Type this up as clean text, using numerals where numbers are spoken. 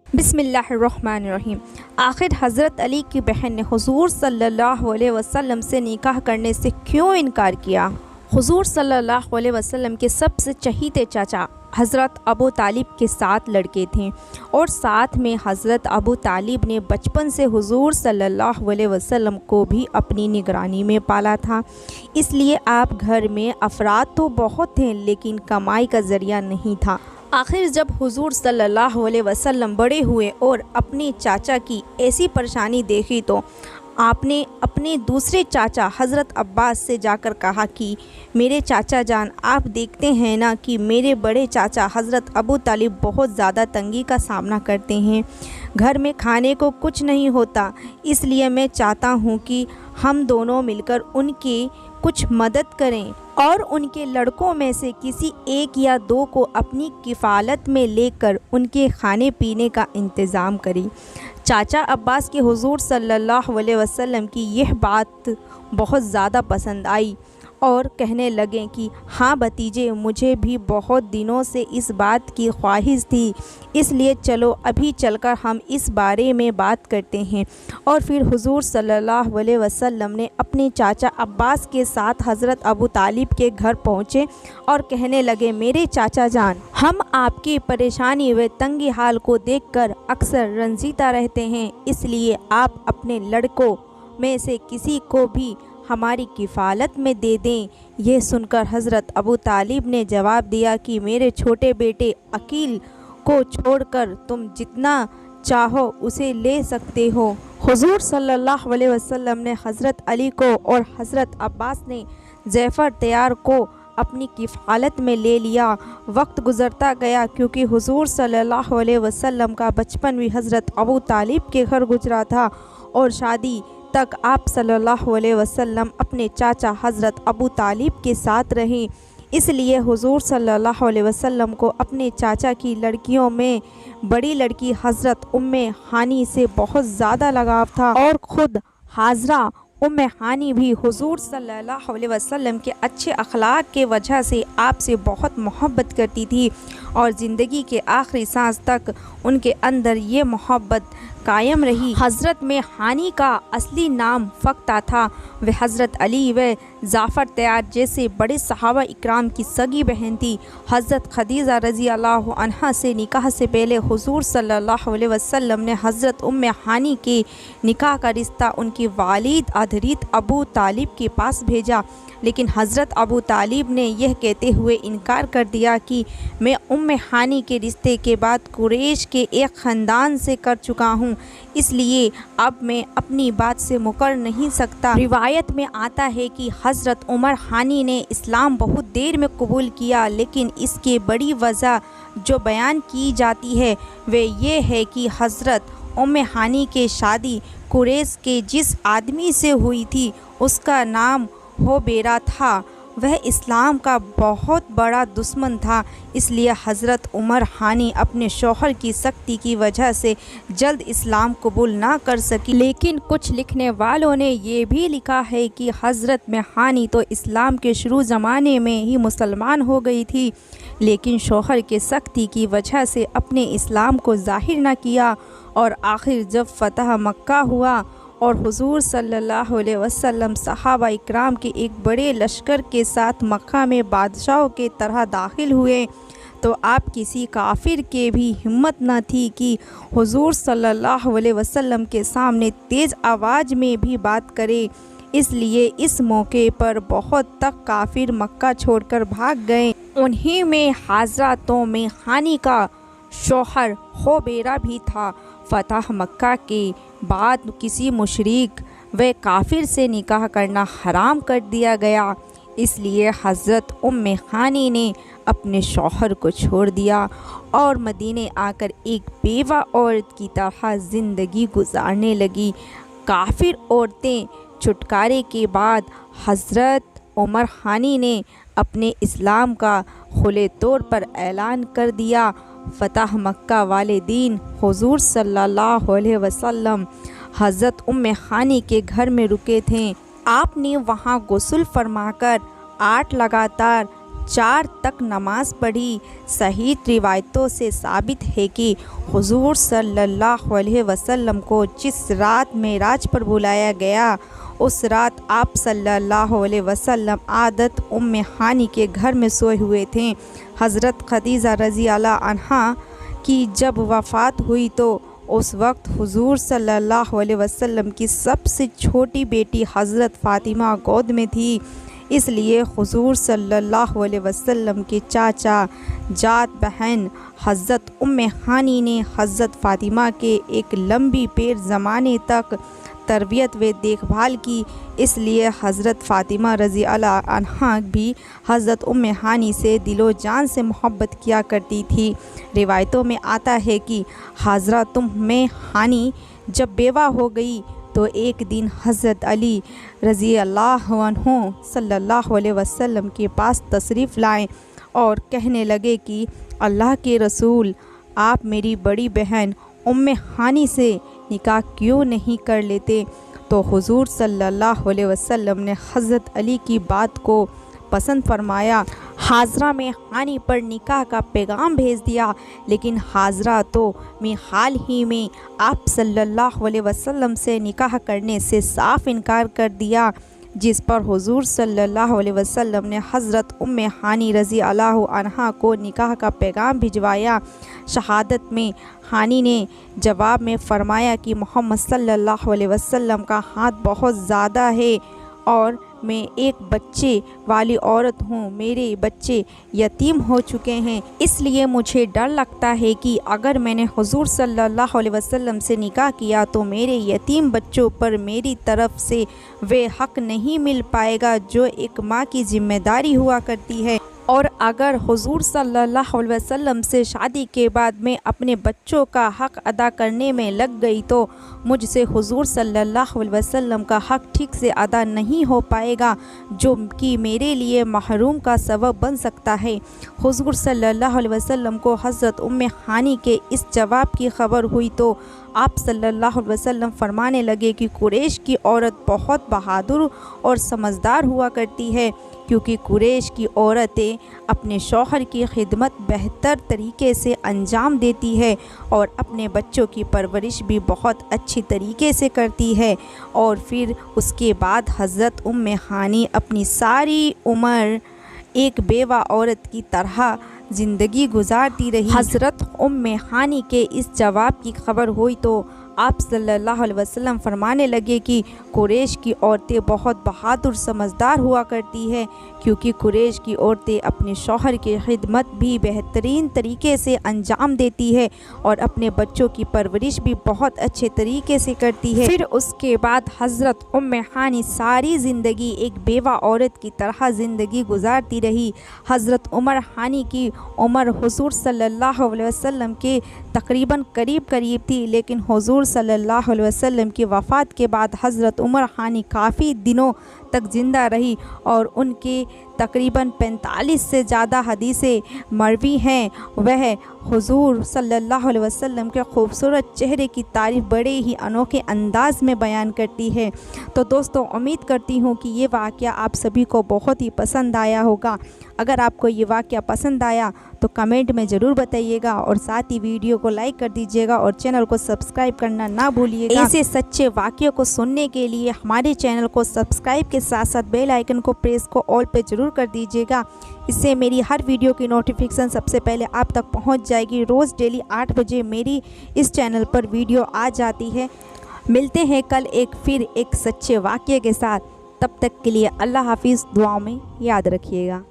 बिस्मिल्लाहिर्रहमानिर्रहीम। आखिर हज़रत अली की बहन ने हुज़ूर सल्लल्लाहु अलैहि वसल्लम से निकाह करने से क्यों इनकार किया? हुज़ूर सल्लल्लाहु अलैहि वसल्लम के सबसे चहीते चाचा हज़रत अबू तालिब के 7 लड़के थे और साथ में हज़रत अबू तालिब ने बचपन से हुज़ूर सल्लल्लाहु अलैहि वसल्लम को भी अपनी निगरानी में पाला था। इसलिए आप घर में अफराद तो बहुत थे लेकिन कमाई का ज़रिया नहीं था। आखिर जब हुज़ूर सल्लल्लाहु अलैहि वसल्लम बड़े हुए और अपने चाचा की ऐसी परेशानी देखी तो आपने अपने दूसरे चाचा हज़रत अब्बास से जाकर कहा कि मेरे चाचा जान, आप देखते हैं ना कि मेरे बड़े चाचा हज़रत अबू तालिब बहुत ज़्यादा तंगी का सामना करते हैं। घर में खाने को कुछ नहीं होता, इसलिए मैं चाहता हूँ कि हम दोनों मिलकर उनकी कुछ मदद करें और उनके लड़कों में से किसी एक या दो को अपनी किफ़ालत में लेकर उनके खाने पीने का इंतज़ाम करें। चाचा अब्बास के हुज़ूर सल्लल्लाहु अलैहि वसल्लम की यह बात बहुत ज़्यादा पसंद आई और कहने लगे कि हाँ भतीजे, मुझे भी बहुत दिनों से इस बात की ख्वाहिश थी, इसलिए चलो अभी चलकर हम इस बारे में बात करते हैं। और फिर हुज़ूर सल्लल्लाहु अलैहि वसल्लम ने अपने चाचा अब्बास के साथ हज़रत अबू तालिब के घर पहुँचे और कहने लगे, मेरे चाचा जान, हम आपकी परेशानी व तंगी हाल को देखकर अक्सर रंजीदा रहते हैं, इसलिए आप अपने लड़कों में से किसी को भी हमारी किफ़ालत में दे दें। यह सुनकर हज़रत अबू तालिब ने जवाब दिया कि मेरे छोटे बेटे अकील को छोड़कर तुम जितना चाहो उसे ले सकते हो। हुज़ूर सल्लल्लाहु अलैहि वसल्लम ने हज़रत अली को और हज़रत अब्बास ने जैफ़र तैयार को अपनी किफ़ालत में ले लिया। वक्त गुज़रता गया क्योंकि हुज़ूर सल्लल्लाहु अलैहि वसल्लम का बचपन भी हज़रत अबू तालिब के घर गुजरा था और शादी तक आप सल्लल्लाहु अलैहि वसल्लम अपने चाचा हज़रत अबू तालिब के साथ रहें। इसलिए हुज़ूर सल्लल्लाहु अलैहि वसल्लम को अपने चाचा की लड़कियों में बड़ी लड़की हज़रत उम्मे हानी से बहुत ज़्यादा लगाव था और ख़ुद हाजरा उम्मे हानी भी हुज़ूर सल्लल्लाहु अलैहि वसल्लम के अच्छे अखलाक के वजह से आपसे बहुत मोहब्बत करती थी और ज़िंदगी के आखिरी सांस तक उनके अंदर ये मोहब्बत कायम रही। हज़रत में हानी का असली नाम फ़क्ता था। वह हज़रत अली व जाफ़र तैयार जैसे बड़े सहाबा इकराम की सगी बहन थी। हज़रत खदीजा रज़ी अल्लाह अन्हा से निकाह से पहले हुज़ूर सल्लल्लाहु अलैहि वसल्लम ने हज़रत उम्मे हानी के निकाह का रिश्ता उनके वालिद हज़रत अबू तालिब के पास भेजा, लेकिन हज़रत अबू तालिब ने यह कहते हुए इनकार कर दिया कि मैं उम्मे हानी के रिश्ते के बाद कुरैश के एक ख़ानदान से कर चुका हूँ, इसलिए अब मैं अपनी बात से मुकर नहीं सकता। रिवायत में आता है कि हज़रत उमर हानी ने इस्लाम बहुत देर में कबूल किया, लेकिन इसके बड़ी वजह जो बयान की जाती है वह ये है कि हज़रत उम्मे हानी के शादी कुरैश के जिस आदमी से हुई थी उसका नाम होबेरा था। वह इस्लाम का बहुत बड़ा दुश्मन था, इसलिए हज़रत उमर हानी अपने शौहर की सख्ती की वजह से जल्द इस्लाम कबूल ना कर सकी। लेकिन कुछ लिखने वालों ने ये भी लिखा है कि हज़रत में हानी तो इस्लाम के शुरू ज़माने में ही मुसलमान हो गई थी, लेकिन शौहर के सख्ती की वजह से अपने इस्लाम को ज़ाहिर न किया और आखिर जब फ़तह मक्का हुआ और हुज़ूर सल्लल्लाहु अलैहि वसल्लम सहाबा इकराम के एक बड़े लश्कर के साथ मक्का में बादशाहों के तरह दाखिल हुए तो आप किसी काफिर के भी हिम्मत न थी कि हुज़ूर सल्लल्लाहु अलैहि वसल्लम के सामने तेज़ आवाज़ में भी बात करे। इसलिए इस मौके पर बहुत तक काफिर मक्का छोड़कर भाग गए। उन्हीं में हज़रत उम्मे हानी का शौहर होबेरा भी था। फ़तह मक्का के बाद किसी मुशरिक व काफिर से निकाह करना हराम कर दिया गया, इसलिए हज़रत उम्मे हानी ने अपने शौहर को छोड़ दिया और मदीने आकर एक बेवा औरत की तरह ज़िंदगी गुजारने लगी। काफिर औरतें छुटकारे के बाद हज़रत उमर हानी ने अपने इस्लाम का खुले तौर पर ऐलान कर दिया। फ़तह मक्का वाले दिन हुज़ूर सल्लल्लाहु अलैहि वसल्लम हज़रत उम्मे हानी के घर में रुके थे। आपने वहां गुस्ल फरमाकर 8 लगातार 4 तक नमाज पढ़ी। सही रिवायतों से साबित है कि हुजूर सल्लल्लाहु अलैहि वसल्लम को जिस रात मेराज पर बुलाया गया, उस रात आप सल्लल्लाहु अलैहि वसल्लम आदत उम्मे हानी के घर में सोए हुए थे। हज़रत खदीजा रज़ी अल्लाह अन्हा की जब वफ़ात हुई तो उस वक्त हुजूर सल्लल्लाहु अलैहि वसल्लम की सबसे छोटी बेटी हज़रत फ़ातिमा गोद में थी। इसलिए हुजूर सल्लल्लाहु अलैहि वसल्लम के चाचा जात बहन हज़रत उम्मे हानी ने हज़रत फ़ातिमा के एक लंबी पेर ज़माने तक तरबियत व देखभाल की। इसलिए हज़रत फ़ातिमा रज़ी अल्लाह अन्हा भी हज़रत उम्मे हानी से दिलो जान से मोहब्बत किया करती थी। रिवायतों में आता है कि हज़रत उम्मे हानी जब बेवा हो गई तो एक दिन हज़रत अली रज़ी अल्लाह अन्हु सल्लल्लाहु अलैहि वसल्लम के पास तशरीफ़ लाए और कहने लगे कि अल्लाह के रसूल, आप मेरी बड़ी बहन उम्मे हानी से निकाह क्यों नहीं कर लेते? तो हुजूर सल्लल्लाहु अलैहि वसल्लम ने हज़रत अली की बात को पसंद फरमाया। हाजरा में हानी पर निकाह का पैगाम भेज दिया, लेकिन हाजरा तो में हाल ही में आप सल्लल्लाहु अलैहि वसल्लम से निकाह करने से साफ इनकार कर दिया, जिस पर हुजूर सल्लल्लाहु अलैहि वसल्लम ने हज़रत उम्मे हानी रज़ी अल्लाह अन्हा को निकाह का पैगाम भिजवाया। शहादत में हानी ने जवाब में फ़रमाया कि मोहम्मद सल्लल्लाहु अलैहि वसल्लम का हाथ बहुत ज़्यादा है और मैं एक बच्चे वाली औरत हूँ, मेरे बच्चे यतीम हो चुके हैं, इसलिए मुझे डर लगता है कि अगर मैंने हुजूर सल्लल्लाहु अलैहि वसल्लम से निकाह किया तो मेरे यतीम बच्चों पर मेरी तरफ से वे हक़ नहीं मिल पाएगा जो एक माँ की ज़िम्मेदारी हुआ करती है। और अगर हुजूर सल्लल्लाहु अलैहि वसल्लम से शादी के बाद मैं अपने बच्चों का हक़ अदा करने में लग गई तो मुझसे हुजूर सल्लल्लाहु अलैहि वसल्लम का हक़ ठीक से अदा नहीं हो पाएगा, जो कि मेरे लिए महरूम का सबब बन सकता है। हुजूर सल्लल्लाहु अलैहि वसल्लम को हज़रत उम्मे हानी के इस जवाब की खबर हुई तो आप सल्लल्लाहु अलैहि वसल्लम फरमाने लगे कि कुरैश की औरत बहुत बहादुर और समझदार हुआ करती है, क्योंकि कुरैश की औरतें अपने शौहर की खिदमत बेहतर तरीके से अंजाम देती है और अपने बच्चों की परवरिश भी बहुत अच्छी तरीके से करती है। और फिर उसके बाद हज़रत उम्मे हानी अपनी सारी उम्र एक बेवा औरत की तरह ज़िंदगी गुजारती रही। हज़रत उम्मे हानी के इस जवाब की खबर हुई तो आप सल्लल्लाहु अलैहि वसल्लम फरमाने लगे कि कुरैश की औरतें बहुत बहादुर समझदार हुआ करती है, क्योंकि कुरैश की औरतें अपने शौहर की खिदमत भी बेहतरीन तरीके से अंजाम देती है और अपने बच्चों की परवरिश भी बहुत अच्छे तरीके से करती है। फिर उसके बाद हज़रत उम्मे हानी सारी ज़िंदगी एक बेवा औरत की तरह ज़िंदगी गुजारती रही। हज़रत उमर हानी की उम्र हुजूर सल्लल्लाहु अलैहि वसल्लम के तकरीबन करीब थी, लेकिन हुजूर सल्लल्लाहु अलैहि वसल्लम की वफ़ात के बाद हज़रत उमर हानी काफ़ी दिनों तक ज़िंदा रही और उनके तकरीबन 45 से ज़्यादा हदीसें मरवी हैं। वह हुजूर सल्लल्लाहु अलैहि वसल्लम के खूबसूरत चेहरे की तारीफ़ बड़े ही अनोखे अंदाज़ में बयान करती है। तो दोस्तों, उम्मीद करती हूँ कि ये वाक़या आप सभी को बहुत ही पसंद आया होगा। अगर आपको ये वाक़या पसंद आया तो कमेंट में ज़रूर बताइएगा और साथ ही वीडियो को लाइक कर दीजिएगा और चैनल को सब्सक्राइब करना ना भूलिएगा। ऐसे सच्चे वाक़यों को सुनने के लिए हमारे चैनल को सब्सक्राइब के साथ साथ बेल आइकन को प्रेस को ऑल पे ज़रूर कर दीजिएगा। इससे मेरी हर वीडियो की नोटिफिकेशन सबसे पहले आप तक पहुंच जाएगी। रोज़ डेली 8 बजे मेरी इस चैनल पर वीडियो आ जाती है। मिलते हैं कल फिर एक सच्चे वाक़ये के साथ। तब तक के लिए अल्लाह हाफिज़। दुआओं में याद रखिएगा।